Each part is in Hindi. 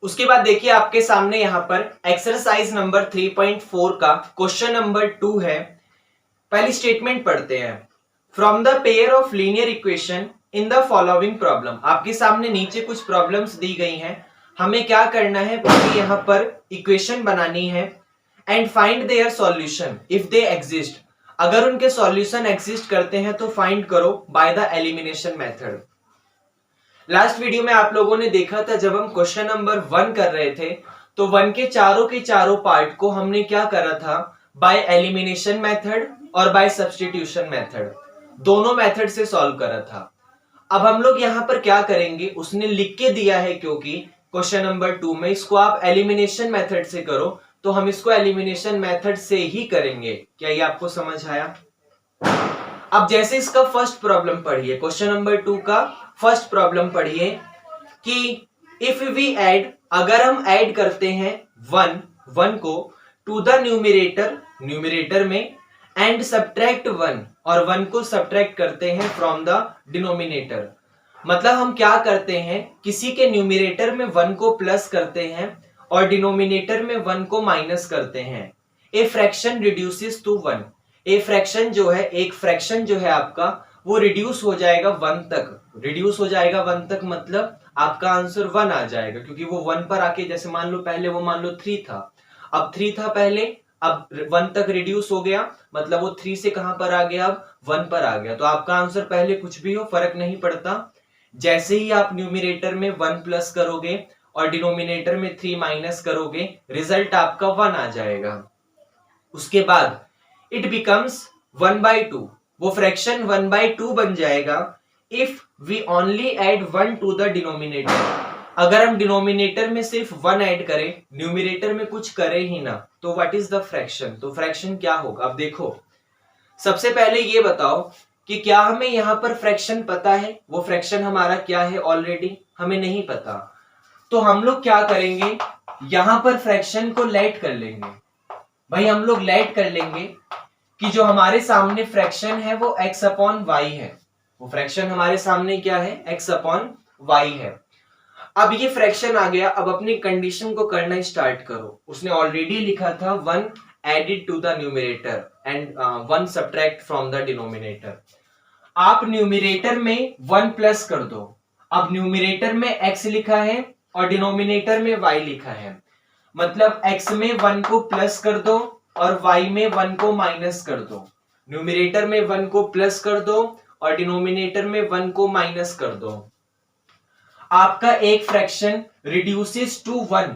उसके बाद देखिए आपके सामने यहां पर एक्सरसाइज नंबर 3.4 का क्वेश्चन नंबर 2 है। पहली स्टेटमेंट पढ़ते हैं। From the pair of linear equation in the following problem. आपके सामने नीचे कुछ प्रॉब्लम्स दी गई हैं, हमें क्या करना है, पहले यहां पर इक्वेशन बनानी है and find their solution if they exist. अगर उनके सॉल्यूशन एग्जिस्ट करते हैं तो फाइंड करो by the elimination method. Last video में आप लोगों ने देखा था, जब हम क्वेश्चन नंबर 1 कर रहे थे तो 1 के चारों पार्ट को हमने क्या करा था, बाय एलिमिनेशन मेथड और बाय सब्स्टिट्यूशन मेथड, दोनों मेथड से सॉल्व करा था। अब हम लोग यहां पर क्या करेंगे, उसने लिख के दिया है क्योंकि क्वेश्चन नंबर 2 में इसको आप एलिमिनेशन मेथड से करो, तो हम इसको एलिमिनेशन मेथड से ही करेंगे। क्या ये आपको समझ आया? अब जैसे इसका फर्स्ट प्रॉब्लम पढ़िए, क्वेश्चन नंबर 2 का फर्स्ट प्रॉब्लम पढ़िए कि इफ वी ऐड, अगर हम ऐड करते हैं वन को टू द न्यूमरेटर में एंड सब्ट्रैक्ट 1, और 1 को सब्ट्रैक्ट करते हैं फ्रॉम द डिनोमिनेटर। मतलब हम क्या करते हैं, किसी के न्यूमरेटर में 1 को प्लस करते हैं और डिनोमिनेटर में 1 को माइनस करते हैं। A fraction reduces to 1। A fraction जो है, एक फ्रैक्शन जो है आपका, वो रिड्यूस हो जाएगा 1 तक। रिड्यूस हो जाएगा 1 तक मतलब आपका आंसर 1 आ जाएगा, क्योंकि वो 1 पर आके, जैसे मान लो पहले वो मान लो 3 था, अब 3 था पहले, अब 1 तक रिड्यूस हो गया, मतलब वो 3 से कहां पर आ गया, अब 1 पर आ गया। तो आपका आंसर पहले कुछ भी हो फर्क नहीं पड़ता, जैसे ही आप न्यूमरेटर में 1 प्लस करोगे और डिनोमिनेटर में 3 माइनस करोगे, रिजल्ट आपका 1 आ जाएगा। उसके बाद इट बिकम्स 1/2, वो फ्रैक्शन 1/2 बन जाएगा if we only add 1 to the denominator. अगर हम डिनोमिनेटर में सिर्फ 1 ऐड करें, न्यूमरेटर में कुछ करें ही ना, तो व्हाट इज द फ्रैक्शन? तो फ्रैक्शन क्या होगा? अब देखो, सबसे पहले ये बताओ कि क्या हमें यहां पर फ्रैक्शन पता है? वो फ्रैक्शन हमारा क्या है? ऑलरेडी हमें नहीं पता। तो हम लोग क्या करेंगे, यहां पर फ्रैक्शन को लेट कर लेंगे। भाई हम लोग लेट कर लेंगे कि जो हमारे सामने फ्रैक्शन है वो x अपॉन वाई है। वो फ्रैक्शन हमारे सामने क्या है? x अपॉन वाई है। अब ये फ्रैक्शन आ गया, अब अपनी कंडीशन को करना स्टार्ट करो। उसने ऑलरेडी लिखा था 1 added to the numerator and 1 subtract from the denominator. आप न्यूमरेटर में 1 प्लस कर दो। अब न्यूमरेटर में x लिखा है और डिनोमिनेटर में y लिखा है, मतलब x में 1 को प्लस कर दो और y में 1 को माइनस कर दो। न्यूमरेटर में 1 को प्लस कर दो और डिनोमिनेटर में 1 को माइनस कर दो। आपका एक फ्रैक्शन रिड्यूसेस टू 1,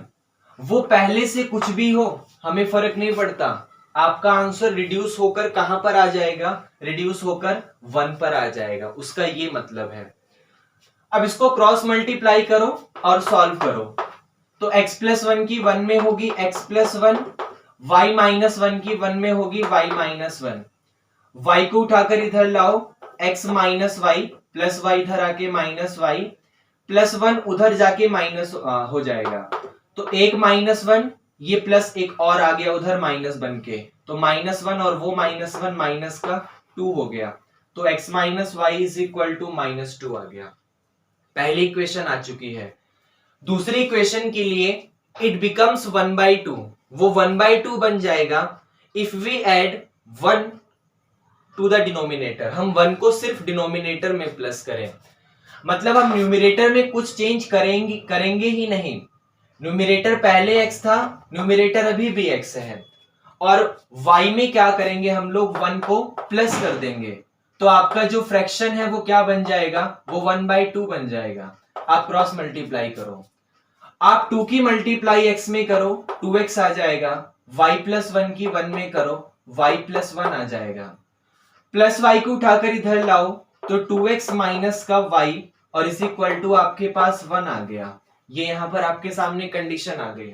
वो पहले से कुछ भी हो हमें फर्क नहीं पड़ता, आपका आंसर रिड्यूस होकर कहां पर आ जाएगा? रिड्यूस होकर 1 पर आ जाएगा। उसका ये मतलब है। अब इसको क्रॉस मल्टीप्लाई करो और सॉल्व करो, तो x प्लस 1 की 1 में होगी x प्लस 1, y माइनस 1 की 1 में होगी y माइनस 1। y को उठाकर इधर लाओ, x minus y plus y इधर आके माइनस वाई प्लस 1 उधर जाके माइनस हो जाएगा। तो एक माइनस 1, ये प्लस एक और आ गया उधर माइनस बन के, तो माइनस 1 और वो माइनस 1 माइनस का 2 हो गया। तो x minus y is equal to minus 2 आ गया। पहली इक्वेशन आ चुकी है। दूसरी इक्वेशन के लिए इट बिकम्स 1/2, वो 1/2 बन जाएगा if we add 1 to the denominator. हम 1 को सिर्फ डिनोमिनेटर में प्लस करें, मतलब हम न्यूमरेटर में कुछ चेंज करेंगे ही नहीं। न्यूमरेटर पहले x था, न्यूमरेटर अभी भी x है, और y में क्या करेंगे हम लोग, 1 को प्लस कर देंगे। तो आपका जो फ्रैक्शन है वो क्या बन जाएगा? वो 1/2 बन जाएगा। आप क्रॉस मल्टीप्लाई करो, आप 2 की मल्टीप्लाई x में करो, 2x आ जाएगा। y प्लस 1 की 1 में करो, y प्लस 1 आ जाएगा। प्लस y को उठाकर इधर लाओ, तो 2x माइनस का y और इज इक्वल टू आपके पास 1 आ गया। ये यहां पर आपके सामने कंडीशन आ गई।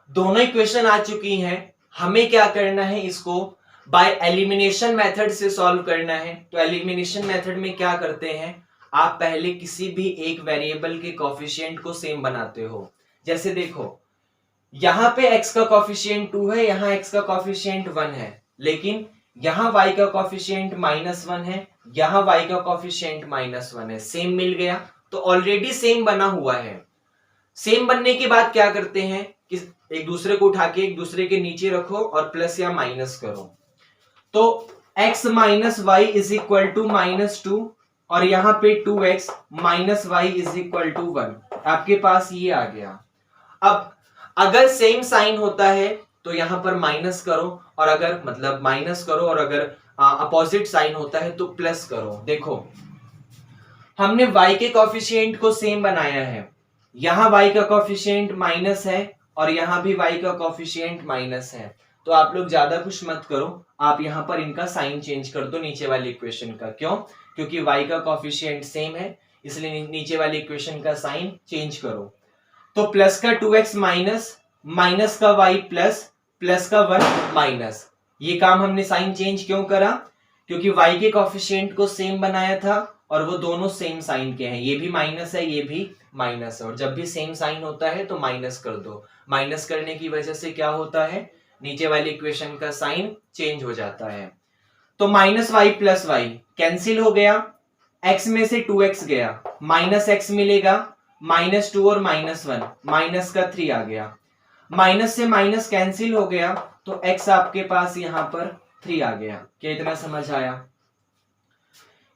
दोनों इक्वेशन आ चुकी हैं। हमें क्या करना है, इसको बाय एलिमिनेशन मेथड से सॉल्व करना है। तो एलिमिनेशन मेथड में क्या करते हैं, आप पहले किसी भी एक वेरिएबल के कोफिशिएंट को सेम बनाते हो। जैसे देखो, यहां पे x का कोफिशिएंट 2 है, यहां x का कोफिशिएंट 1 है, लेकिन यहां y का कोफिशिएंट -1 है, यहां y का कोफिशिएंट -1 है। सेम मिल गया, तो ऑलरेडी सेम बना हुआ है। सेम बनने के बाद क्या करते हैं कि एक दूसरे को उठा के एक दूसरे के नीचे रखो और प्लस या माइनस करो। तो x minus y is equal to -2 और यहां पे 2x minus y is equal to 1, आपके पास ये आ गया। अब अगर सेम साइन होता है तो यहां पर माइनस करो, और अगर मतलब माइनस करो, और अगर अपोजिट साइन होता है तो प्लस करो। देखो हमने y के कॉफिशिएंट को सेम बनाया है, यहां y का कॉफिशिएंट माइनस है और यहां भी y का कॉफिशिएंट माइनस है। तो आप लोग ज्यादा कुछ मत करो, आप यहां पर इनका साइन चेंज कर दो नीचे वाली इक्वेशन का। क्यों? क्योंकि y का कॉफिशिएंट सेम है, इसलिए नीचे वाली इक्वेशन का साइन चेंज करो। तो प्लस का 2x माइनस, माइनस का y प्लस, प्लस का 1 माइनस। ये काम हमने साइन चेंज क्यों करा? क्योंकि y के कॉफिशिएंट को सेम बनाया था और वो दोनों सेम साइन के हैं, ये भी माइनस है, ये भी माइनस है, और जब भी सेम साइन होता है तो माइनस कर दो। माइनस करने की वजह से क्या होता है, नीचे वाली इक्वेशन का साइन चेंज हो जाता है। तो minus y plus y cancel हो गया, x में से 2x गया, माइनस x मिलेगा, -2 और -1, माइनस का 3 आ गया, माइनस से माइनस कैंसिल हो गया, तो x आपके पास यहां पर 3 आ गया। क्या इतना समझ आया?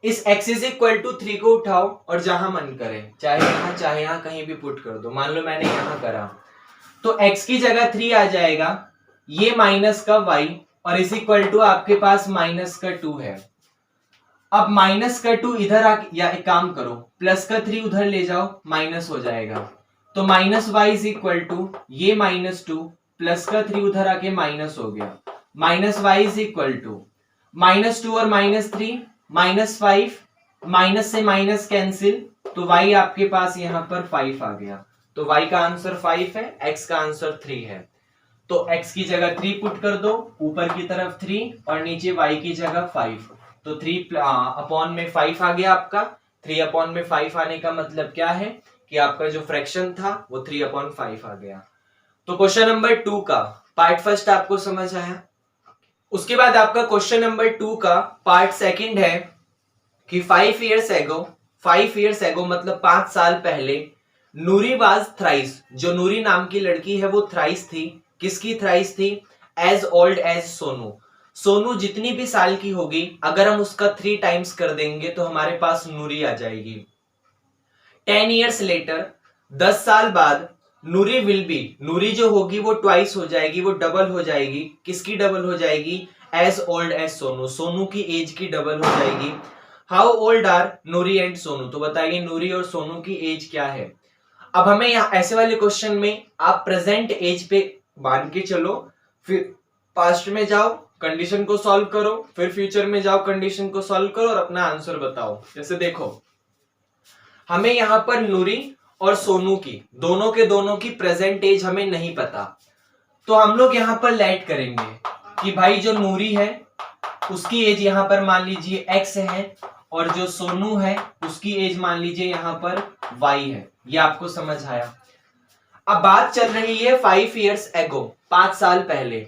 इस x इज इक्वल टू 3 को उठाओ और जहां मन करे, चाहे यहां कहीं भी पुट कर दो। मान लो मैंने यहां करा तो x की जगह 3 आ जाएगा, ये माइनस का y और इज इक्वल टू आपके पास माइनस का 2 है। अब माइनस का 2 इधर या एक काम करो, प्लस का 3 उधर ले जाओ, माइनस हो जाएगा। तो minus y is equal to ये -2 प्लस का 3 उधर आके माइनस हो गया, minus y is equal to -2 और -3 -5, माइनस से माइनस कैंसिल, तो y आपके पास यहां पर 5 आ गया। तो y का आंसर 5 है, x का आंसर 3 है। तो x की जगह 3 पुट कर दो, ऊपर की तरफ 3 और नीचे y की जगह 5। तो 3 अपॉन में 5 आ गया आपका। 3 अपॉन में 5 आने का मतलब क्या है कि आपका जो फ्रैक्शन था वो 3/5 आ गया। तो क्वेश्चन नंबर 2 का पार्ट फर्स्ट आपको समझ आया। उसके बाद आपका क्वेश्चन नंबर 2 का पार्ट सेकंड है कि 5 years ago मतलब 5 साल पहले, नूरी वाज थ्राइस, जो नूरी नाम की लड़की है वो थ्राइस थी। किसकी थ्राइस थी? As old as Sonu. Sonu जितनी भी साल की होगी, अगर हम उसका 3 टाइम्स कर देंगे तो हमारे पास नूरी आ जाएगी। 10 years later, 10 साल बाद, नूरी विल बी, नूरी जो होगी वो ट्वाइस हो जाएगी, वो डबल हो जाएगी। किसकी डबल हो जाएगी? As old as Sonu, Sonu की एज की डबल हो जाएगी। How old are Noori and Sonu? तो बताइए नूरी और सोनू की एज क्या है। अब हमें यहाँ ऐसे वाले क्वेश्चन में आप प्रेजेंट एज पे मान के चलो, फिर पास्ट में जाओ, कंडीशन को सॉल्व करो, फिर फ्यूचर में जाओ, कंडीशन को सॉल्व करो और अपना आंसर बताओ। जैसे देखो हमें यहाँ पर नूरी और सोनू की दोनों के दोनों की प्रेजेंट एज हमें नहीं पता, तो हम लोग यहाँ पर लेट करेंगे कि भाई जो नूरी है उसकी एज यहाँ पर मान लीजिए x है और जो सोनू है उसकी एज मान लीजिए यहाँ पर y है। ये आपको समझ आया। अब बात चल रही है 5 years ago, 5 साल पहले।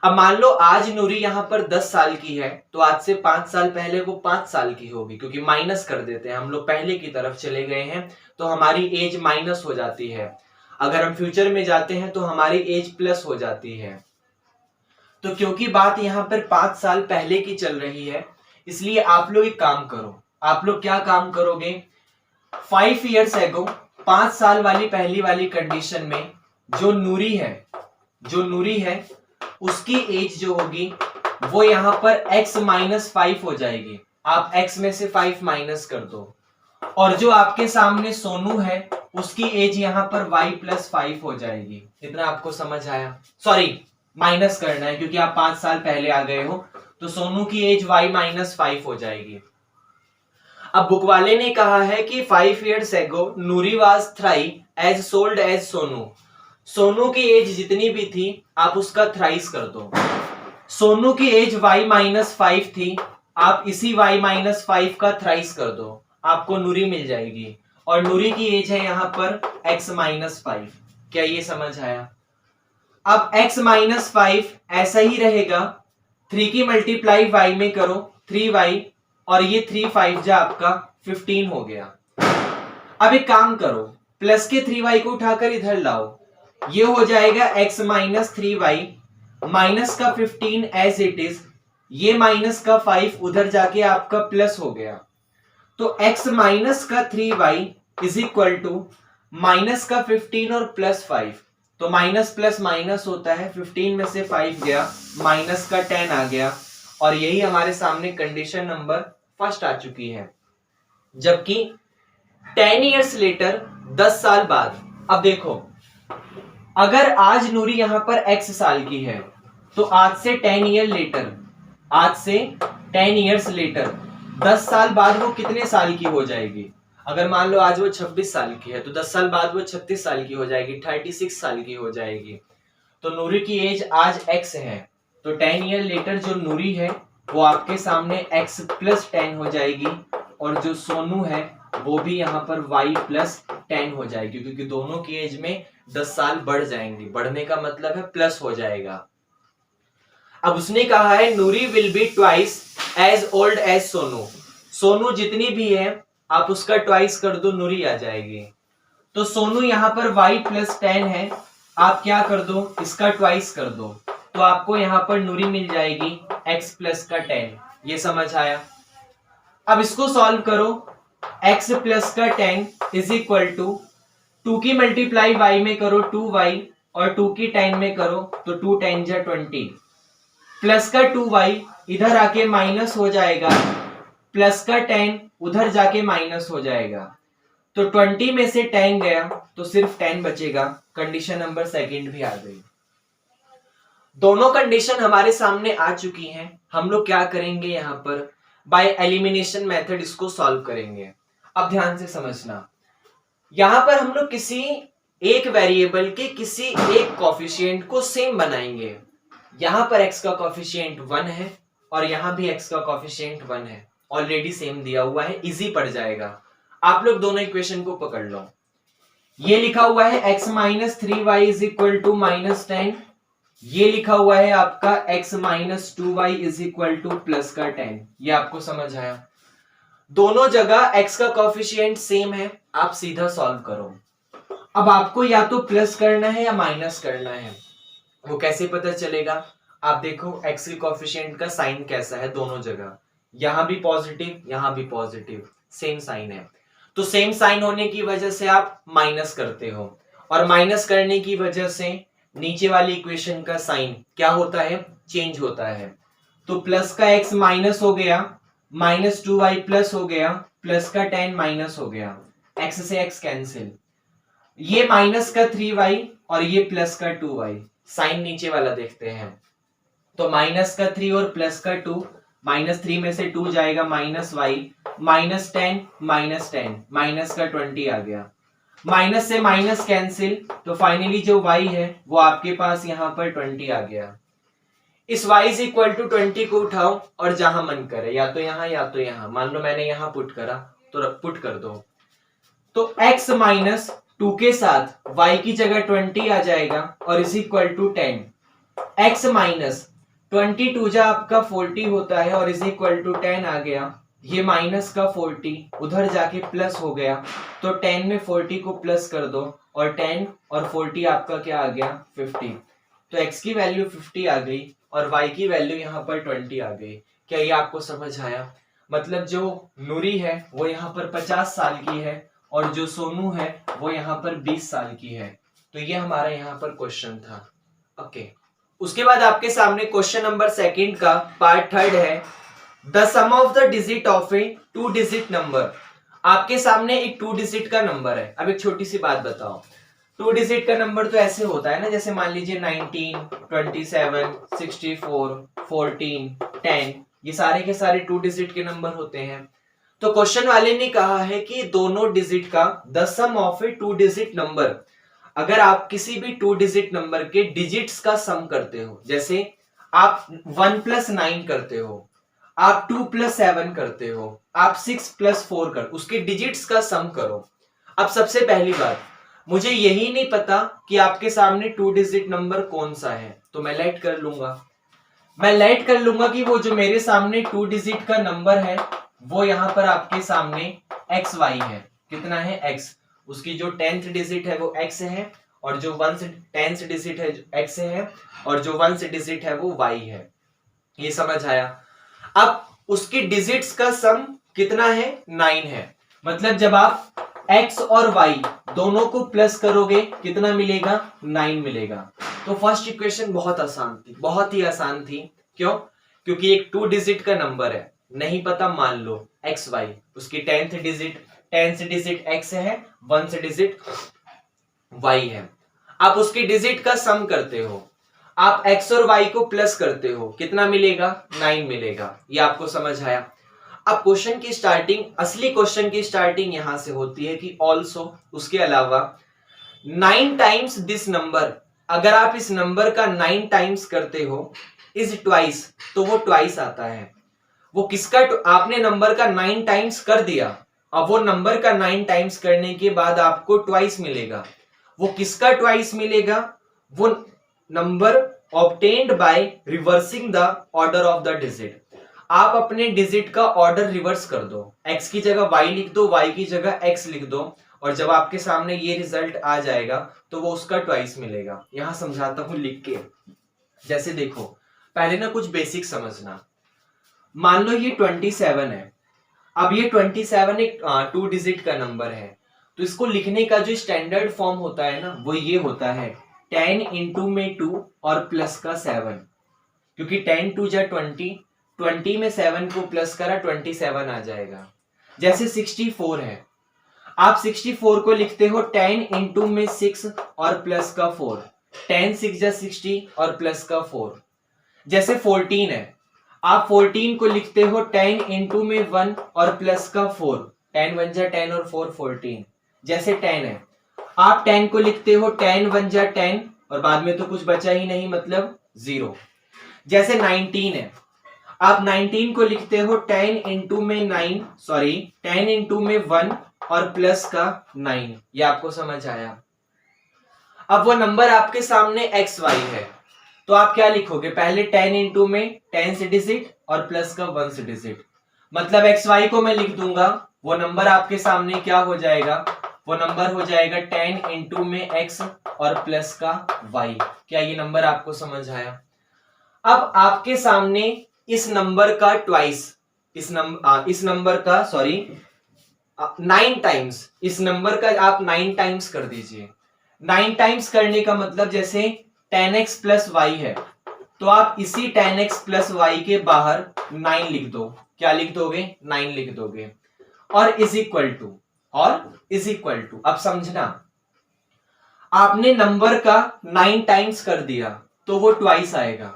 अब मान लो आज नूरी यहाँ पर 10 साल की है, तो आज से 5 साल पहले वो 5 साल की होगी, क्योंकि माइनस कर देते हैं हम लोग, पहले की तरफ चले गए हैं तो हमारी एज माइनस हो जाती है। अगर हम फ्यूचर में जाते हैं तो हमारी एज प्लस हो जाती है। तो क्योंकि बात यहाँ पर 5 साल पहले की चल रही है, इसलिए आप लोग एक काम करो। आप लोग क्या काम करोगे? 5 years ago, 5 साल वाली पहली वाली कंडीशन में जो नूरी है उसकी एज जो होगी वो यहां पर x -5 हो जाएगी। आप x में से 5 माइनस कर दो, और जो आपके सामने सोनू है उसकी एज यहां पर y +5 हो जाएगी। इतना आपको समझ आया? सॉरी, माइनस करना है क्योंकि आप 5 साल पहले आ गए हो, तो सोनू की एज y -5 हो जाएगी। अब बुक वाले ने कहा है कि 5 years ago Noori was thrice as old as Sonu. Sonu की एज जितनी भी थी आप उसका थ्राइस कर दो। सोनू की एज y -5 थी, आप इसी y -5 का थ्राइस कर दो, आपको नूरी मिल जाएगी। और नूरी की एज है यहां पर x -5। क्या ये समझ आया? अब x -5 ऐसा ही रहेगा, 3 की मल्टीप्लाई y में करो, 3y, और ये 3 5 जा आपका 15 हो गया। अब एक काम करो, प्लस के 3y को उठाकर इधर लाओ, ये हो जाएगा x माइनस 3y माइनस का 15 एज इट इज, ये माइनस का 5 उधर जाके आपका प्लस हो गया। तो x माइनस का 3y is equal to minus का 15 और प्लस 5, तो माइनस प्लस माइनस होता है, 15 में से 5 गया, माइनस का 10 आ गया, और यही हमारे सामने कंडीशन नंबर फर्स्ट आ चुकी है। जबकि 10 इयर्स लेटर, 10 साल बाद, अब देखो अगर आज नूरी यहां पर x साल की है तो आज से 10 ईयर लेटर, आज से 10 इयर्स लेटर 10 साल बाद वो कितने साल की हो जाएगी? अगर मान लो आज वो 26 साल की है तो 10 साल बाद वो 36 साल की हो जाएगी, 36 साल की हो जाएगी। तो नूरी की एज आज x है, तो 10 ईयर लेटर जो नूरी है वो आपके सामने x प्लस 10 हो जाएगी, और जो सोनू है वो भी यहाँ पर y प्लस 10 हो जाएगी, क्योंकि दोनों की एज में 10 साल बढ़ जाएंगी। बढ़ने का मतलब है प्लस हो जाएगा। अब उसने कहा है Noori will be twice as old as Sonu, Sonu जितनी भी है आप उसका ट्वाइस कर दो, नूरी आ जाएगी। तो सोनू यहाँ पर y प्लस 10 है, आप क्या कर दो, इसका ट्वाइस कर दो, तो आपको यहाँ पर नूरी मिल जाएगी x प्लस का 10। ये समझ आया? अब इसको सॉल्व करो, x प्लस का 10 इज इक्वल टू 2 की मल्टीप्लाई y में करो 2y, और 2 की 10 में करो तो 2 10 जा 20, प्लस का 2y इधर आके माइनस हो जाएगा, प्लस का 10 उधर जाके माइनस हो जाएगा, तो 20 में से 10 गया तो सिर्फ 10 बचेगा। कंडीशन नंबर सेकंड भी आ गई। दोनों कंडीशन हमारे सामने आ चुकी हैं। हम लोग क्या करेंगे, यहाँ पर बाय एलिमिनेशन मेथड इसको सॉल्व करेंगे। अब ध्यान से समझना, यहां पर हम लोग किसी एक वेरिएबल के किसी एक कॉफिशिएंट को सेम बनाएंगे। यहां पर x का कॉफिशिएंट 1 है और यहां भी x का कॉफिशिएंट 1 है, ऑलरेडी सेम दिया हुआ है, इजी पड़ जाएगा। आप लोग दोनों इक्वेशन को पकड़ लो। ये लिखा हुआ है x minus 3y is equal to minus 10, ये लिखा हुआ है आपका x minus 2y is equal to plus का 10। ये आपको समझ आया? दोनों जगह x का कॉफिशिएंट सेम है, आप सीधा सॉल्व करो। अब आपको या तो प्लस करना है या माइनस करना है, वो कैसे पता चलेगा? आप देखो x के कॉफिशिएंट का साइन कैसा है, दोनों जगह यहां भी पॉजिटिव यहां भी पॉजिटिव, सेम साइन है, तो सेम साइन होने की वजह से आप माइनस करते हो, और माइनस करने की वजह से नीचे वाली इक्वेशन का साइन क्या होता है, चेंज होता है। तो प्लस का x माइनस हो गया, माइनस 2y प्लस हो गया, प्लस का 10 माइनस हो गया, x से x कैंसिल, ये माइनस का 3y और ये प्लस का 2y, साइन नीचे वाला देखते हैं। तो माइनस का 3 और प्लस का 2, माइनस 3 में से 2 जाएगा minus y, minus 10 minus 10, minus का 20 आ गया, माइनस से माइनस कैंसिल, तो फाइनली जो y है वो आपके पास यहाँ पर 20 आ गया। इस y इज इक्वल टू 20 को उठाओ और जहां मन करे, या तो यहां या तो यहां, मान लो मैंने यहां पुट करा तो पुट कर दो, तो x माइनस 2 के साथ y की जगह 20 आ जाएगा और is equal to 10, x minus 22 जा आपका 40 होता है और इज इक्वल टू 10 आ गया, ये माइनस का 40 उधर जाके प्लस हो गया, तो 10 में 40 को प्लस कर दो और 10 और 40 आपका क्या आ गया 50, तो x की वैल्यू 50 आ गई और y की वैल्यू यहाँ पर 20 आ गई। क्या ये आपको समझ आया? मतलब जो नूरी है वो यहाँ पर 50 साल की है और जो सोनू है वो यहाँ पर 20 साल की है। तो ये हमारा यहाँ पर क्वेश्चन था। ओके, उसके बाद आपके सामने क्वेश्चन नंबर सेकंड का पार्ट थर्ड है, the sum of the digit of a 2 digit number. आपके सामने एक 2 डिजिट का नंबर है। अब एक छोटी सी बात बताओ, 2 डिजिट का नंबर तो ऐसे होता है ना, जैसे मान लीजिए 19, 27, 64, 14, 10, ये सारे के सारे 2 डिजिट के नंबर होते हैं। तो क्वेश्चन वाले ने कहा है कि दोनों डिजिट का the sum of a 2 digit number, अगर आप किसी भी 2 डिजिट नंबर के डिजिट्स का सम करते हो, जैसे आप 1 प्लस 9 करते हो, आप 2 प्लस 7 करते हो, आप 6 प्लस 4 कर, उसके डिजिट्स का सम करो। अब सबसे पहली बात, मुझे यही नहीं पता कि आपके सामने 2 डिजिट नंबर कौन सा है, तो मैं लेट कर लूंगा। मैं लेट कर लूंगा कि वो जो मेरे सामने 2 डिजिट का नंबर है वो यहां पर आपके सामने xy है। कितना है? x। उसकी जो 10th डिजिट है वो x है, और जो 10th डिजिट है x है, और जो 1st डिजिट है वो y है। ये समझ आया। अब उसकी डिजिट्स का सम कितना है? 9 है। मतलब जब आप x और y दोनों को प्लस करोगे कितना मिलेगा? 9 मिलेगा। तो फर्स्ट इक्वेशन बहुत आसान थी, बहुत ही आसान थी। क्यों? क्योंकि एक 2 डिजिट का नंबर है, नहीं पता मान लो एक्स वाई, उसकी 10th डिजिट x है, 1st डिजिट y है। आप उसकी डिजिट का सम करते हो, आप x और y को प्लस करते हो, कितना मिलेगा? 9 मिलेगा। ये आपको समझ आया। अब क्वेश्चन की स्टार्टिंग, असली क्वेश्चन की स्टार्टिंग यहां से होती है कि ऑल्सो, उसके अलावा 9 टाइम्स दिस नंबर, अगर आप इस नंबर का 9 टाइम्स करते हो, इज ट्वाइस, तो वो ट्वाइस आता है। वो किसका? आपने नंबर का 9 टाइम्स कर दिया, अब वो नंबर का 9 टाइम्स करने के बाद आपको ट्वाइस मिलेगा। वो किसका ट्वाइस मिलेगा? वो number obtained by reversing the order of the digit. आप अपने डिजिट का ऑर्डर रिवर्स कर दो, x की जगह y लिख दो, y की जगह x लिख दो, और जब आपके सामने ये रिजल्ट आ जाएगा तो वो उसका ट्वाइस मिलेगा। यहां समझाता हूं लिख के। जैसे देखो, पहले ना कुछ बेसिक समझना। मान लो ये 27 है। अब ये 27 एक 2 डिजिट का नंबर है, तो इसको लिखने का जो स्टैंडर्ड फॉर्म होता है ना, वो ये होता है 10 इंटू में 2 और प्लस का 7, क्योंकि 10 2 जा 20 में 7 को प्लस करा 27 आ जाएगा। जैसे 64 है, आप 64 को लिखते हो 10 इंटू में 6 और प्लस का 4, 10 6 जा 60 और प्लस का 4। जैसे 14 है, आप 14 को लिखते हो 10 इंटू में 1 और प्लस का 4, 10 1 जा 10 और 4 14। जैसे 10 है, आप 10 को लिखते हो 10 1 जा 10 और बाद में तो कुछ बचा ही नहीं, मतलब 0। जैसे 19 है, आप 19 को लिखते हो 10 इंटू में 10 इंटू में 1 और प्लस का 9। ये आपको समझ आया। अब वो नंबर आपके सामने एक्स वाई है, तो आप क्या लिखोगे? पहले 10 इंटू में 10th डिजिट और प्लस का 1st डिजिट, मतलब एक्स वाई को मैं लिख दूंगा। वो नंबर आपके सामने क्या हो जाएगा? वो नंबर हो जाएगा 10 इंटू में एक्स और प्लस का वाई। क्या ये नंबर आपको समझ आया? अब आपके सामने इस नंबर का ट्वाइस, इस नंबर का 9 टाइम्स, इस नंबर का आप 9 टाइम्स कर दीजिए। 9 टाइम्स करने का मतलब जैसे 10x प्लस वाई है, तो आप इसी 10x प्लस वाई के बाहर 9 लिख दो। क्या लिख दोगे? 9 लिख दोगे। और इज इक्वल टू, अब समझना, आपने नंबर का 9 टाइम्स कर दिया तो वो ट्वाइस आएगा।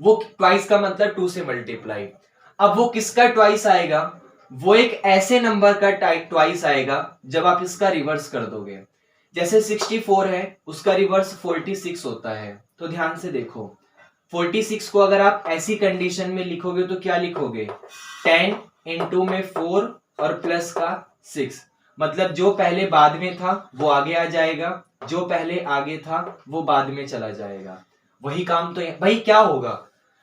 वो ट्वाइस का मतलब 2 से मल्टीप्लाई। अब वो किसका ट्वाइस आएगा? वो एक ऐसे नंबर का ट्वाइस आएगा जब आप इसका रिवर्स कर दोगे। जैसे 64 है, उसका रिवर्स 46 होता है। तो ध्यान से देखो, 46 को अगर आप ऐसी कंडीशन में लिखोगे तो क्या लिखोगे? 10 इंटू में 4 और प्लस का 6, मतलब जो पहले बाद में था वो आगे आ जाएगा, जो पहले आगे था वो बाद में चला जाएगा। वही काम तो भाई क्या होगा?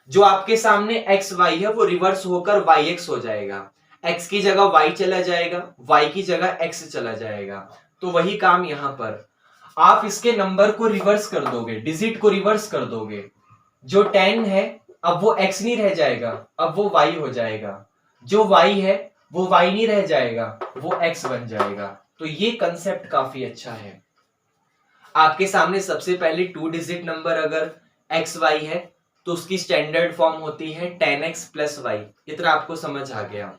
जो आपके सामने एक्स वाई है वो रिवर्स होकर वाई एक्स हो जाएगा, एक्स की जगह वाई चला जाएगा, वाई की जगह एक्स चला जाएगा। तो वही काम यहां पर, आप इसके नंबर को रिवर्स कर दोगे, डिजिट को रिवर्स कर दोगे। जो 10 है अब वो x नहीं रह जाएगा, अब वो y हो जाएगा। जो y है वो y नहीं रह जाएगा, वो x बन जाएगा। तो ये कंसेप्ट काफी अच्छा है। आपके सामने सबसे पहले 2 डिजिट नंबर अगर xy है तो उसकी स्टैंडर्ड फॉर्म होती है 10x प्लस वाई। इतना आपको समझ आ गया।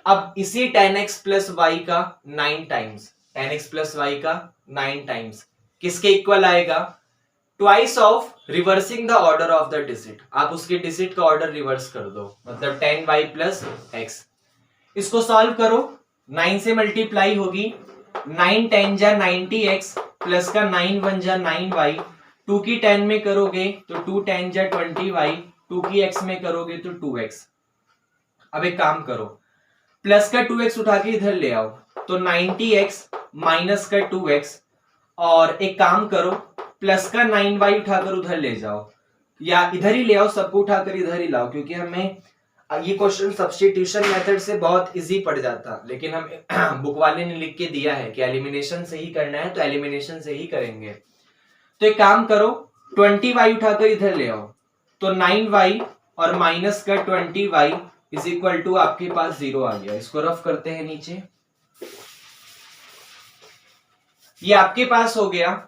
अब इसी 10x प्लस वाई का 9 टाइम्स, 10x प्लस वाई का 9 टाइम्स किसके इक्वल आएगा? Twice of reversing the order of the digit. आप उसके डिजिट का ऑर्डर रिवर्स कर दो, मतलब 10y प्लस एक्स। इसको सॉल्व करो, 9 से मल्टीप्लाई होगी, 9 10 जा 90x प्लस का 9 1 जा 9y, 2 की 10 में करोगे तो 2 10 जा 20y, 2 की x में करोगे तो 2x। अब एक काम करो, प्लस का 2x उठा के इधर ले आओ तो 90x माइनस का 2x, और एक काम करो प्लस का 9y उठाकर उधर ले जाओ, या इधर ही ले आओ, सबको उठाकर इधर ही लाओ, क्योंकि हमें ये क्वेश्चन सब्स्टिट्यूशन मेथड से बहुत इजी पड़ जाता, लेकिन हम बुक वाले ने लिख के दिया है कि एलिमिनेशन से ही करना है, तो एलिमिनेशन से ही करेंगे। तो एक काम करो, 20y उठाकर इधर ले आओ, तो 9y और माइनस का 20y इज इक्वल टू आपके पास 0 आ गया। इसको रफ करते हैं नीचे। ये आपके पास हो गया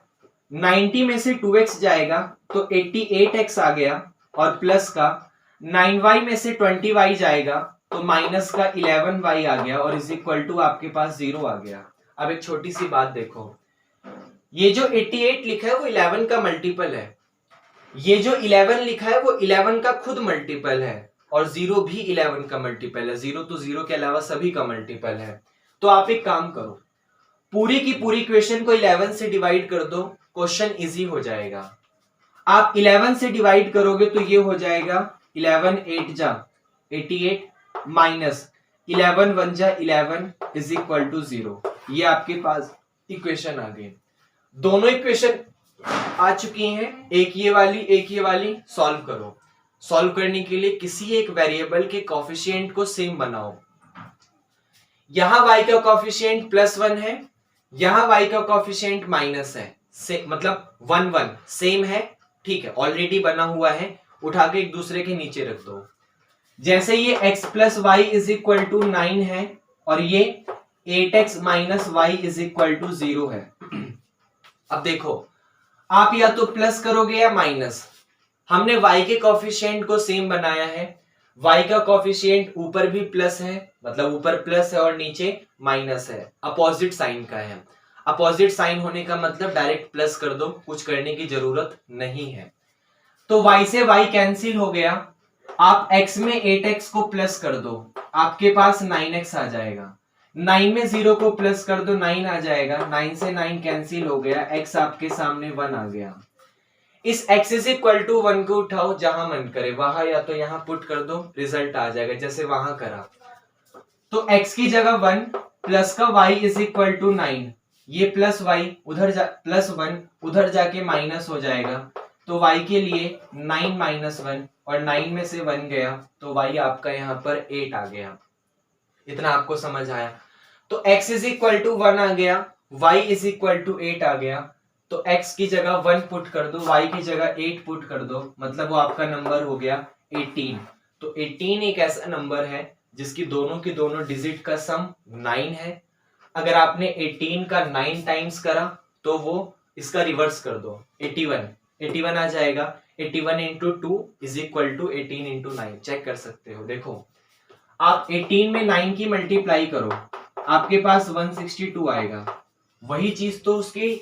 90 में से 2x जाएगा तो 88x आ गया, और प्लस का 9y में से 20y जाएगा तो माइनस का 11y आ गया, और इज इक्वल टू आपके पास 0 आ गया। अब एक छोटी सी बात देखो, ये जो 88 लिखा है वो 11 का मल्टीपल है, ये जो 11 लिखा है वो 11 का खुद मल्टीपल है, और 0 भी 11 का मल्टीपल है। 0 तो 0 के अलावा सभी का मल्टीपल है। तो आप एक काम करो, पूरी की पूरी इक्वेशन को 11 से डिवाइड कर दो, क्वेश्चन इजी हो जाएगा। आप 11 से डिवाइड करोगे तो ये हो जाएगा 11 8 जा 88 माइनस 11 1 जा 11 इज इक्वल टू 0। ये आपके पास इक्वेशन आ गई। दोनों इक्वेशन आ चुकी हैं, एक ये वाली सॉल्व करो। सॉल्व करने के लिए किसी एक वेरिएबल के कोफिशिएंट को सेम बनाओ। यहां y का कोफिशिएंट +1 है, यहां y का कोफिशिएंट माइनस है, मतलब 1 1 सेम है, ठीक है, ऑलरेडी बना हुआ है, उठा के एक दूसरे के नीचे रख दो। जैसे ये x plus y is equal to 9 है और ये 8x minus y is equal to 0 है। अब देखो, आप या तो प्लस करोगे या माइनस। हमने y के कोफिशिएंट को सेम बनाया है, y का कोफिशिएंट ऊपर भी प्लस है, मतलब ऊपर प्लस है और नीचे माइनस है, अपोजिट साइन का है। अपोजिट साइन होने का मतलब डायरेक्ट प्लस कर दो, कुछ करने की जरूरत नहीं है। तो y से y कैंसिल हो गया, आप x में 8x को प्लस कर दो, आपके पास 9x आ जाएगा। 9 में 0 को प्लस कर दो, 9 आ जाएगा। 9 से 9 कैंसिल हो गया, x आपके सामने 1 आ गया। इस x इज इक्वल टू 1 को उठाओ, जहां मन करे वहां या तो यहां पुट कर दो, रिजल्ट आ जाएगा जैसे वहां करा। तो x की जगह 1 प्लस का y इज इक्वल टू 9, ये प्लस y उधर प्लस 1 उधर जाके माइनस हो जाएगा, तो y के लिए 9 माइनस 1 और 9 में से 1 गया तो y आपका यहाँ पर 8 आ गया। इतना आपको समझ आया? तो x इज इक्वल टू 1 आ गया, y इज इक्वल टू 8 आ गया, तो x की जगह 1 पुट कर दो, y की जगह 8 पुट कर दो, मतलब वो आपका नंबर हो गया 18। तो 18 एक ऐसा नंबर है जिसकी दोनों की दोनों डिजिट का सम 9 है। अगर आपने 18 का 9 टाइम्स करा तो वो इसका रिवर्स कर दो, 81 आ जाएगा। 81 into 2 is equal to 18 into 9, check कर सकते हो। देखो, आप 18 में 9 की मल्टीप्लाई करो, आपके पास 162 आएगा। वही चीज तो उसके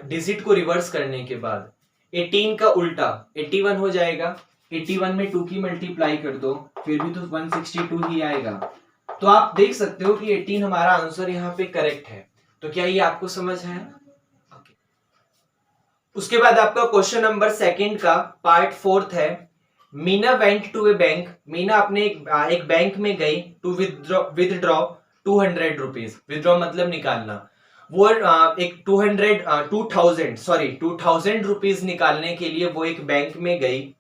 डिजिट को रिवर्स करने के बाद 18 का उल्टा 81 हो जाएगा। 81 में 2 की मल्टीप्लाई कर दो, फिर भी तो 162 ही आएगा। तो आप देख सकते हो कि 18 हमारा आंसर यहाँ पे करेक्ट है। तो क्या ये आपको समझ है? उसके बाद आपका क्वेश्चन नंबर 2 का पार्ट 4 है। Meena went to a bank, Meena अपने एक बैंक में गई टू विदड्रॉ 200 रुपीज। विदड्रॉ मतलब निकालना। वो एक 2000 रुपीज निकालने के लिए वो एक बैंक में गई।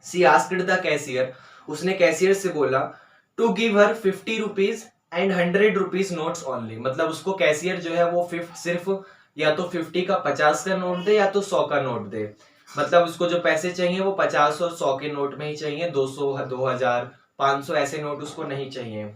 सी आस्क्ड द कैशियर, उसने कैशियर से बोला to give her 50 rupees and 100 rupees notes only. मतलब उसको कैशियर जो है वो सिर्फ या तो 50 का 50 का नोट दे या तो 100 का नोट दे। मतलब उसको जो पैसे चाहिए वो 50 और 100 के नोट में ही चाहिए, 200 2000 500 ऐसे नोट उसको नहीं चाहिए।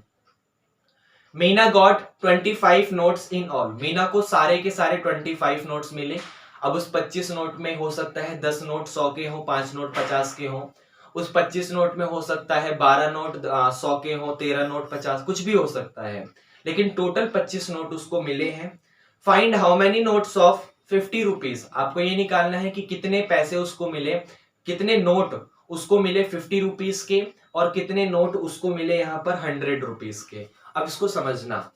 Meena got 25 notes in all, Meena को सारे के सारे 25 नोट्स मिले। अब उस 25 नोट में हो सकता है 10 नोट 100 के हो, 5 नोट 50 के हो। उस 25 नोट में हो सकता है 12 नोट 100 के हो, 13 नोट 50, कुछ भी हो सकता है, लेकिन टोटल 25 नोट उसको मिले हैं। Find how many notes of 50 rupees, आपको ये निकालना है कि कितने पैसे उसको मिले, कितने नोट उसको मिले 50 रुपीज के और कितने नोट उसको मिले यहाँ पर 100 रुपीज के। अब इसको समझना,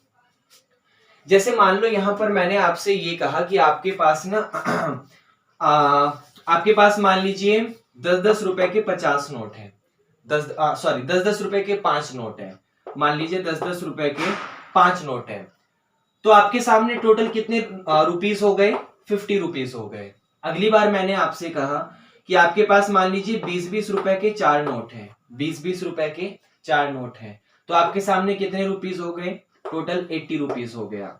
जैसे मान लो यहाँ पर मैंने आपसे ये कहा कि आपके पास ना आपके पास मान लीजिए 10-10 रुपए के 50 नोट है, 10-10 रुपए के 5 नोट है। मान लीजिए 10-10 रुपए के 5 नोट है, तो आपके सामने टोटल कितने रुपीस हो गए? 50 रुपीस हो गए। अगली बार मैंने आपसे कहा कि आपके पास मान लीजिए 20-20 रुपए के 4 नोट हैं, 20-20 रुपए के 4 नोट हैं, तो आपके सामने कितने रुपीस हो गए? टोटल 80 रुपीस हो गया।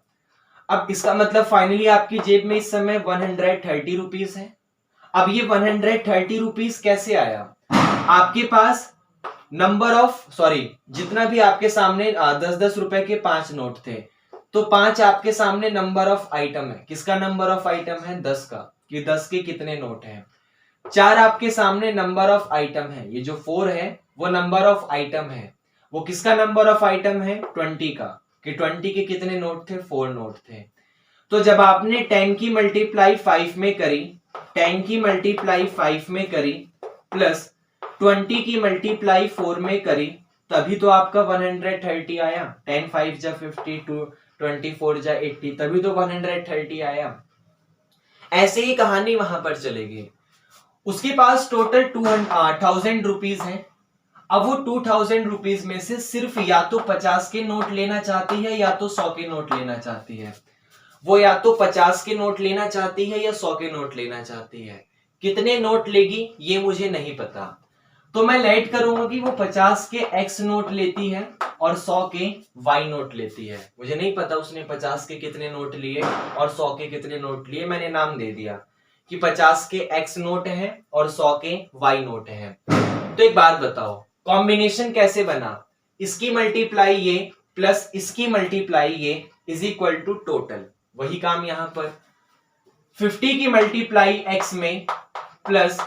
अब इसका मतलब फाइनली आपकी जेब में इस समय 130 रुपीस है। अब ये 130 रुपीस कैसे आया? आपके पास जितना भी आपके सामने 10-10 रुपए के 5 नोट थे, तो 5 आपके सामने नंबर ऑफ आइटम है। किसका नंबर ऑफ आइटम है? 10 का, कि 10 के कितने नोट हैं। 4 आपके सामने नंबर ऑफ आइटम है, ये जो 4 है वो नंबर ऑफ आइटम है। वो किसका नंबर ऑफ आइटम है? 20 का, कि 20 के कितने नोट थे? 4 नोट थे। तो जब आपने 10 की मल्टीप्लाई 5 में करी, 10 की मल्टीप्लाई 5 में करी प्लस 20 की मल्टीप्लाई 4 में करी, तभी तो आपका 130 आया। 10 5 जा 52, 24 जा 80, तभी तो 130 आया। ऐसे ही कहानी वहां पर चलेगी। उसके पास टोटल 2000 रुपीज है। अब वो 2000 रुपीज में से सिर्फ या तो 50 के नोट लेना चाहती है या तो 100 के नोट लेना चाहती है। वो या तो 50 के नोट लेना चाहती है या 100 के नोट लेना चाहती है। कितने नोट लेगी ये मुझे नहीं पता, तो मैं लेट करूंगा कि वो 50 के एक्स नोट लेती है और 100 के वाई नोट लेती है। मुझे नहीं पता उसने 50 के कितने नोट लिए और 100 के कितने नोट लिए, मैंने नाम दे दिया कि 50 के एक्स नोट हैं और 100 के वाई नोट हैं। तो एक बात बताओ, कॉम्बिनेशन कैसे बना? इसकी मल्टीप्लाई ये प्लस इसकी मल्टीप्लाई ये इज इक्वल टू टोटल। वही काम यहां पर 50 की मल्टीप्लाई एक्स में प्लस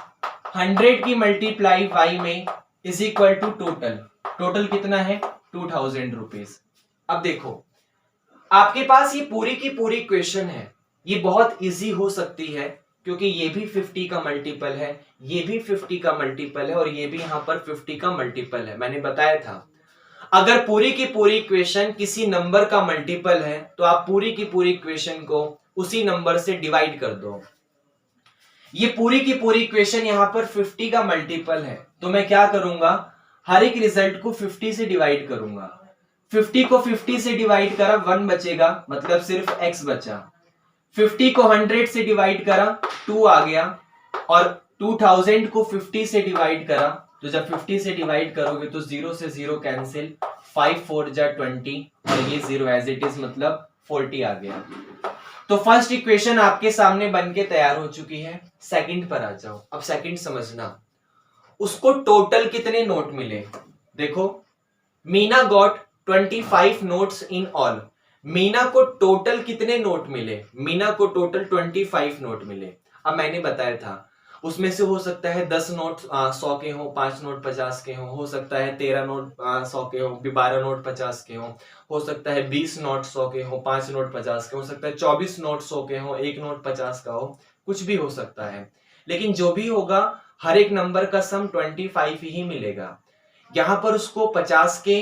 100 की मल्टीप्लाई वाई में is equal to total. Total कितना है? 2000 रुपीज। अब देखो, आपके पास ये पूरी की पूरी इक्वेशन है, ये बहुत इजी हो सकती है क्योंकि ये भी 50 का मल्टीपल है, ये भी 50 का मल्टीपल है और ये भी यहां पर 50 का मल्टीपल है। मैंने बताया था अगर पूरी की पूरी इक्वेशन किसी नंबर का मल्टीपल है तो आप पूरी की पूरी इक्वेशन को उसी नंबर से डिवाइड कर दो। ये पूरी की पूरी इक्वेशन यहां पर 50 का मल्टीपल है, तो मैं क्या करूंगा? हर एक रिजल्ट को 50 से डिवाइड करूंगा। 50 को 50 से डिवाइड करा 1 बचेगा, मतलब सिर्फ x बचा। 50 को 100 से डिवाइड करा 2 आ गया, और 2000 को 50 से डिवाइड करा, तो जब 50 से डिवाइड करोगे तो 0 से 0 कैंसिल, 5 4 जा 20 और ये 0 एज इट इज, मतलब 40 आ गया। तो फर्स्ट इक्वेशन आपके सामने बन के तैयार हो चुकी है। सेकंड पर आ जाओ। अब सेकंड समझना, उसको टोटल कितने नोट मिले? देखो, Meena got 25 notes in all. Meena को टोटल कितने नोट मिले? मीना को टोटल 25 नोट मिले। अब मैंने बताया था उसमें से हो सकता है 10 नोट 100 के हो, 5 नोट 50 के हो सकता है 13 नोट 100 के हो, 12 नोट 50 के हो सकता है 20 नोट 100 के हो, 5 नोट 50 के हो सकता है 24 नोट 100 के हो, 1 नोट 50 का हो, कुछ भी हो सकता है। लेकिन जो भी होगा हर एक नंबर का सम 25 ही मिलेगा। यहां पर उसको 50 के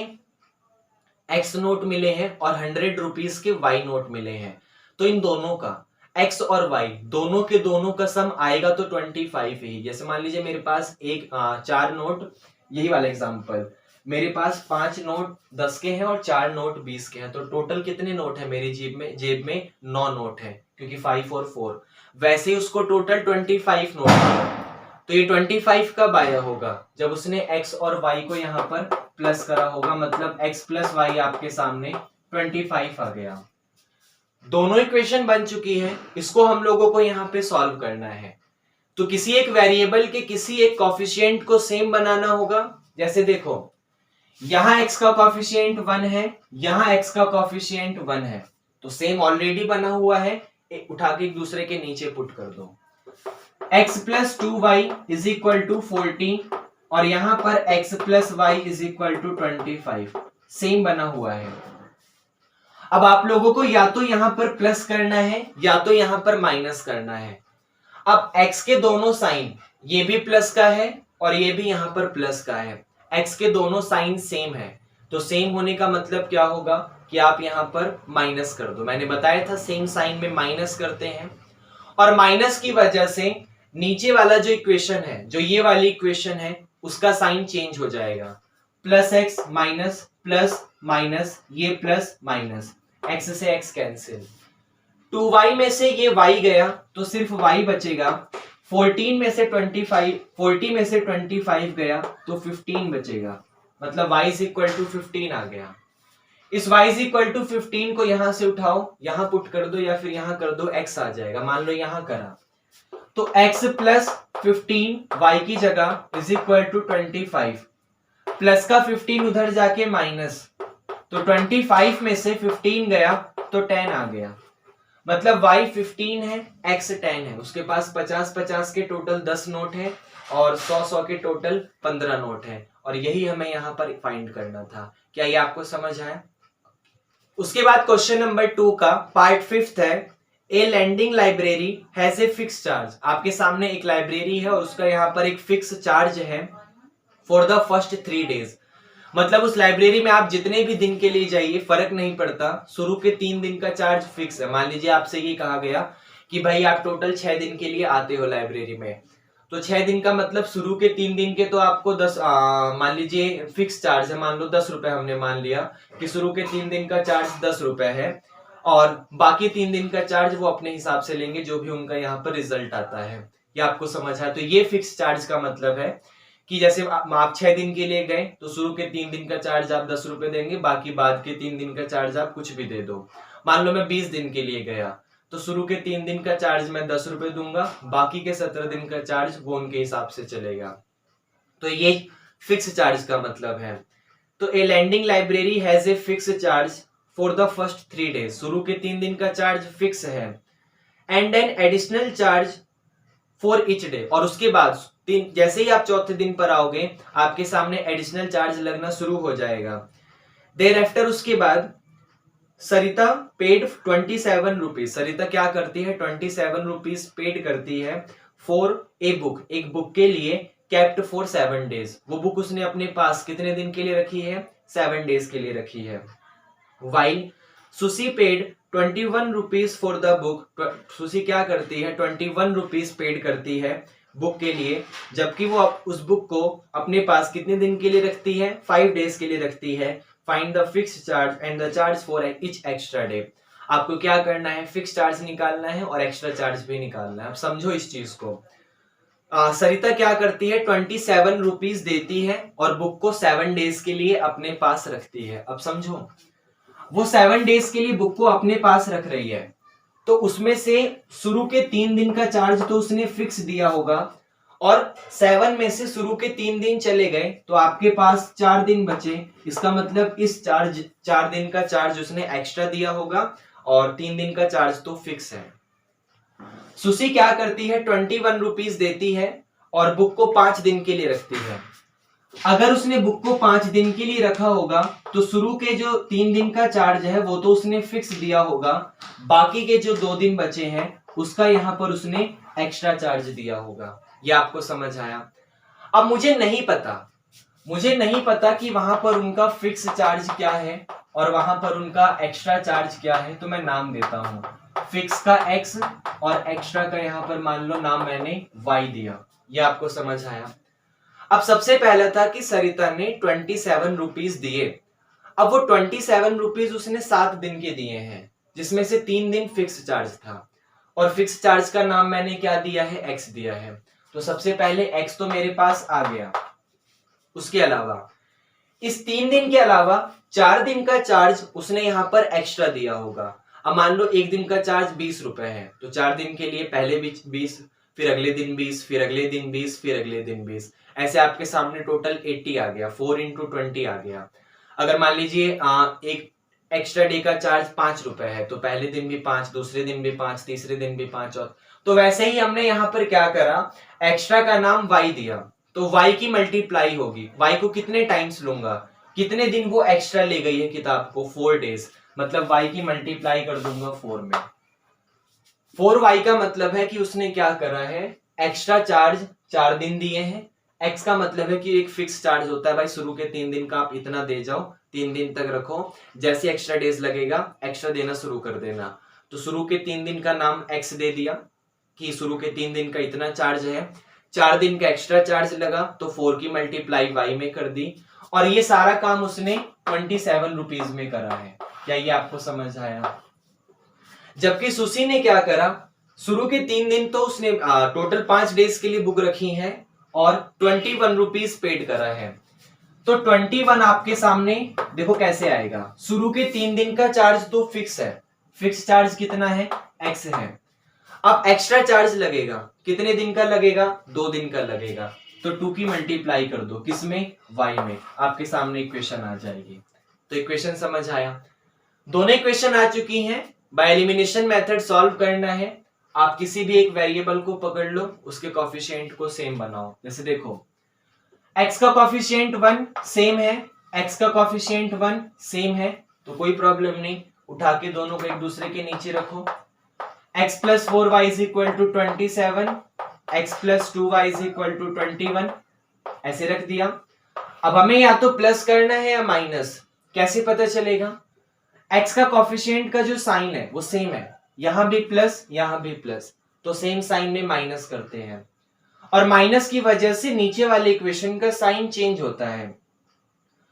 एक्स नोट मिले हैं और 100 रुपीज के वाई नोट मिले हैं, तो इन दोनों का एक्स और वाई दोनों के दोनों का सम आएगा तो 25 ही। जैसे मान लीजिए मेरे पास 4 नोट, यही वाला एग्जांपल, मेरे पास 5 नोट 10 के हैं और 4 नोट 20 के हैं, तो टोटल कितने नोट है मेरी जेब में 9 नोट है, क्योंकि 5 और 4। वैसे ही उसको टोटल 25 नोट है, तो ये 25 कब आया होगा? जब उसने एक्स और वाई को यहाँ पर प्लस करा होगा, मतलब एक्स प्लस वाई आपके सामने 25 आ गया। दोनों इक्वेशन बन चुकी है, इसको हम लोगों को यहाँ पे सॉल्व करना है। तो किसी एक वेरिएबल के किसी एक कॉफिशिएंट को सेम बनाना होगा। जैसे देखो, यहां x का कॉफिशिएंट 1 है, यहां x का कॉफिशिएंट 1 है, तो सेम ऑलरेडी बना हुआ है, उठा के एक दूसरे के नीचे पुट कर दो। x plus 2y is equal to 40 और यहां पर x plus y is equal to 25, same बना हुआ है। अब आप लोगों को या तो यहां पर प्लस करना है या तो यहां पर माइनस करना है। अब x के दोनों साइन, ये भी प्लस का है और ये भी यहां पर प्लस का है, x के दोनों साइन सेम है, तो सेम होने का मतलब क्या होगा कि आप यहां पर माइनस कर दो। मैंने बताया था सेम साइन में माइनस करते हैं, और माइनस की वजह से नीचे वाला जो इक्वेशन है, जो ये वाली इक्वेशन है, उसका साइन चेंज हो जाएगा। Plus x minus plus minus, ये प्लस माइनस, एक्स से एक्स कैंसिल, 2y में से ये y गया तो सिर्फ y बचेगा। 40 में से 25 गया तो 15 बचेगा। मतलब y इज इक्वल टू 15 आ गया। इस y इज इक्वल टू 15 को यहां से उठाओ, यहां पुट कर दो या फिर यहां कर दो, x आ जाएगा। मान लो यहां करा तो x प्लस 15 y की जगह इज इक्वल टू 25, प्लस का 15 उधर जाके माइनस, तो 25 में से 15 गया तो 10 आ गया। मतलब y 15 है, x 10 है। उसके पास 50-50 के टोटल 10 नोट है और 100-100 के टोटल 15 नोट है, और यही हमें यहां पर फाइंड करना था। क्या ये आपको समझ आया? उसके बाद क्वेश्चन नंबर 2 का पार्ट 5 है, a lending library has a fix charge. आपके सामने एक लाइब्रेरी है और उसका यहाँ पर एक फिक्स चार्ज है फॉर द फर्स्ट 3 डेज। मतलब उस लाइब्रेरी में आप जितने भी दिन के लिए जाइए फर्क नहीं पड़ता, शुरू के 3 दिन का चार्ज फिक्स है। मान लीजिए आपसे ये कहा गया कि भाई आप टोटल 6 दिन के लिए आते हो लाइब्रेरी में, तो 6 दिन का मतलब शुरू के 3 दिन के तो आपको 10 मान लीजिए फिक्स चार्ज है, मान लो 10 रुपए हमने मान लिया कि शुरू के 3 दिन का चार्ज 10 रुपए है, और बाकी 3 दिन का चार्ज वो अपने हिसाब से लेंगे जो भी उनका यहाँ पर रिजल्ट आता है। ये आपको समझ है? तो ये फिक्स चार्ज का मतलब है कि जैसे आप 6 दिन के लिए गए तो शुरू के 3 दिन का चार्ज आप 10 रुपए देंगे, बाकी बाद के 3 दिन का चार्ज आप कुछ भी दे दो। मान लो मैं 20 दिन के लिए गया तो शुरू के 3 दिन का चार्ज मैं 10 रुपए दूंगा, बाकी के 17 दिन का चार्ज वो उनके हिसाब से चलेगा। तो ये फिक्स चार्ज का मतलब है। तो a lending library has a fix charge for the first 3 days. शुरू के 3 दिन का चार्ज फिक्स है, and an additional charge for each day. और उसके बाद जैसे ही आप चौथे दिन पर आओगे आपके सामने एडिशनल चार्ज लगना शुरू हो जाएगा। देर आफ्टर उसके बाद सरिता पेड 27 रुपीज। सरिता क्या करती है? 27 रुपीज पेड करती है फॉर ए बुक, एक बुक के लिए, केप्ट फॉर 7 डेज। वो बुक उसने अपने पास कितने दिन के लिए रखी है? 7 डेज के लिए रखी है। While sushi paid 21 rupees for the book. Sushi क्या करती है? 21 रुपीज पेड करती है बुक के लिए, जबकि वो उस बुक को अपने पास कितने दिन के लिए रखती है? 5 डेज के लिए रखती है। Find the fix charge and the charge for each extra day. आपको क्या करना है? फिक्स चार्ज निकालना है और एक्स्ट्रा चार्ज भी निकालना है। अब समझो इस चीज को। सरिता क्या करती है? 27 रुपीज देती है और बुक को 7 डेज के लिए अपने पास रखती है। अब समझो, वो 7 डेज के लिए बुक को अपने पास रख रही है, तो उसमें से शुरू के 3 दिन का चार्ज तो उसने फिक्स दिया होगा, और 7 में से शुरू के 3 दिन चले गए तो आपके पास 4 दिन बचे। इसका मतलब इस 4 दिन का चार्ज उसने एक्स्ट्रा दिया होगा और 3 दिन का चार्ज तो फिक्स है। सुशी क्या करती है? 21 रुपीज देती है और बुक को 5 दिन के लिए रखती है। अगर उसने बुक को 5 दिन के लिए रखा होगा तो शुरू के जो 3 दिन का चार्ज है वो तो उसने फिक्स दिया होगा, बाकी के जो 2 दिन बचे हैं उसका यहाँ पर उसने एक्स्ट्रा चार्ज दिया होगा। ये आपको समझ आया? अब मुझे नहीं पता कि वहां पर उनका फिक्स चार्ज क्या है और वहां पर उनका एक्स्ट्रा चार्ज क्या है, तो मैं नाम देता हूं। फिक्स का x और एक्स्ट्रा का यहाँ पर मान लो नाम मैंने y दिया। ये आपको समझ आया? अब सबसे पहला था कि सरिता ने 27 रुपीज दिए। अब वो 27 रुपीज उसने 7 दिन के दिए हैं, जिसमें से 3 दिन फिक्स चार्ज था, और फिक्स चार्ज का नाम मैंने क्या दिया है? x दिया है। तो सबसे पहले x तो मेरे पास आ गया। उसके अलावा इस 3 दिन के अलावा 4 दिन का चार्ज उसने यहां पर एक्स्ट्रा दिया होगा। अब मान लो एक दिन का चार्ज 20 रुपए है, तो 4 दिन के लिए पहले भी 20, फिर अगले दिन 20, फिर अगले दिन 20, फिर अगले दिन 20, ऐसे आपके सामने टोटल 80 आ गया। 4 into 20 आ गया। अगर मान लीजिए एक एक्स्ट्रा डे का चार्ज 5 रुपए है, तो पहले दिन भी 5, दूसरे दिन भी 5, तीसरे दिन भी 5, और तो वैसे ही हमने यहाँ पर क्या करा? एक्स्ट्रा का नाम y दिया, तो y की मल्टीप्लाई होगी। y को कितने टाइम्स लूंगा? कितने दिन वो एक्स्ट्रा ले गई है किताब को? 4 डेज, मतलब y की मल्टीप्लाई कर दूंगा 4 में। 4y का मतलब है कि उसने क्या करा है? एक्स्ट्रा चार्ज 4 दिन दिए हैं। x का मतलब है कि एक फिक्स चार्ज होता है भाई, शुरू के 3 दिन का आप इतना दे जाओ, 3 दिन तक रखो, जैसे एक्स्ट्रा डेज लगेगा एक्स्ट्रा देना शुरू कर देना। तो शुरू के 3 दिन का नाम x दे दिया कि शुरू के 3 दिन का इतना चार्ज है। 4 दिन का एक्स्ट्रा चार्ज लगा तो 4 की मल्टीप्लाई y में कर दी, और ये सारा काम उसने 27 रुपीज में करा है। क्या ये आपको समझ आया? जबकि सुशी ने क्या करा? शुरू के 3 दिन तो उसने टोटल 5 डेज के लिए बुक रखी है और 21 रुपीज पेड करा है। तो 21 आपके सामने देखो कैसे आएगा। शुरू के 3 दिन का चार्ज तो फिक्स है, फिक्स चार्ज कितना है, x है। अब एक्स्ट्रा चार्ज लगेगा, कितने दिन का लगेगा, 2 दिन का लगेगा। तो 2 की मल्टीप्लाई कर दो, किसमें, y में, आपके सामने इक्वेशन आ जाएगी। तो इक्वेशन समझ आया, दोनों इक्वेशन आ चुकी हैं। बाय एलिमिनेशन मेथड सॉल्व करना है। आप किसी भी एक वेरिएबल को पकड़ लो, उसके कोफिशिएंट को सेम बनाओ। जैसे देखो x का कोफिशिएंट 1 सेम है, x का कोफिशिएंट 1 सेम है, तो कोई प्रॉब्लम नहीं, उठा के दोनों को एक दूसरे के नीचे रखो। x plus 4y is equal to 27, x plus 2y is equal to 21, ऐसे रख दिया। अब हमें या तो प्लस करना है या माइनस, कैसे पता चलेगा, x का कोफिशिएंट का जो साइन है वो सेम है, यहां भी प्लस यहां भी प्लस, तो सेम साइन में माइनस करते हैं, और माइनस की वजह से नीचे वाले इक्वेशन का साइन चेंज होता है।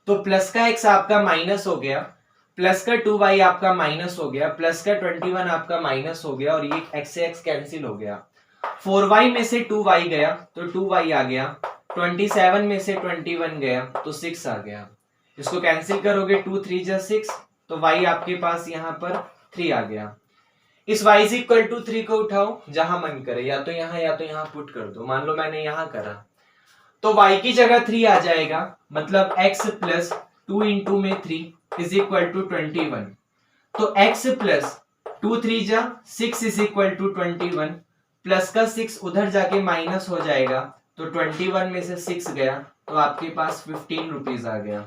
तो प्लस का x आपका माइनस हो गया, प्लस का 2y आपका माइनस हो गया, प्लस का 21 आपका माइनस हो गया, और ये x से x कैंसिल हो गया। 4y में से 2y गया तो 2y आ गया, 27 में से 21 गया तो 6 आ गया। इसको कैंसिल करोगे 2 3 जा 6, तो y आपके पास यहाँ पर 3 आ गया। इस y इज इक्वल टू 3 को उठाओ, जहां मन करे, या तो यहाँ पुट कर दो। मान लो मैंने यहां करा, तो y की जगह 3 आ जाएगा, मतलब x प्लस 2 इंटू में 3 इज इक्वल टू 21। तो x प्लस 2 3 जा 6 इज इक्वल टू 21, प्लस का 6 उधर जाके माइनस हो जाएगा, तो 21 में से 6 गया, तो आपके पास 15 रुपीज आ गया।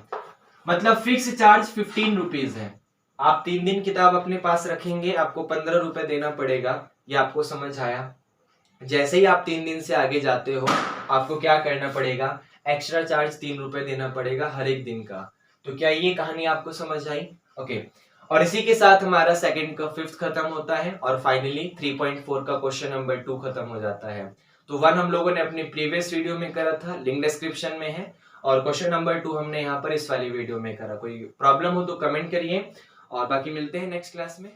मतलब फिक्स चार्ज 15 रुपीज है। आप 3 दिन किताब अपने पास रखेंगे, आपको 15 रुपए देना पड़ेगा। ये आपको समझ आया। जैसे ही आप 3 दिन से आगे जाते हो, आपको क्या करना पड़ेगा, एक्स्ट्रा चार्ज 3 रुपए देना पड़ेगा हर एक दिन का। तो क्या ये कहानी आपको समझ आई? ओके, और इसी के साथ हमारा सेकंड का 5th खत्म होता है, और फाइनली 3.4 का क्वेश्चन नंबर 2 खत्म हो जाता है। तो 1 हम लोगों ने अपनी प्रीवियस वीडियो में करा था, लिंक डिस्क्रिप्शन में है, और क्वेश्चन नंबर 2 हमने यहाँ पर इस वाली वीडियो में करा। कोई प्रॉब्लम हो तो कमेंट करिए, और बाकी मिलते हैं नेक्स्ट क्लास में।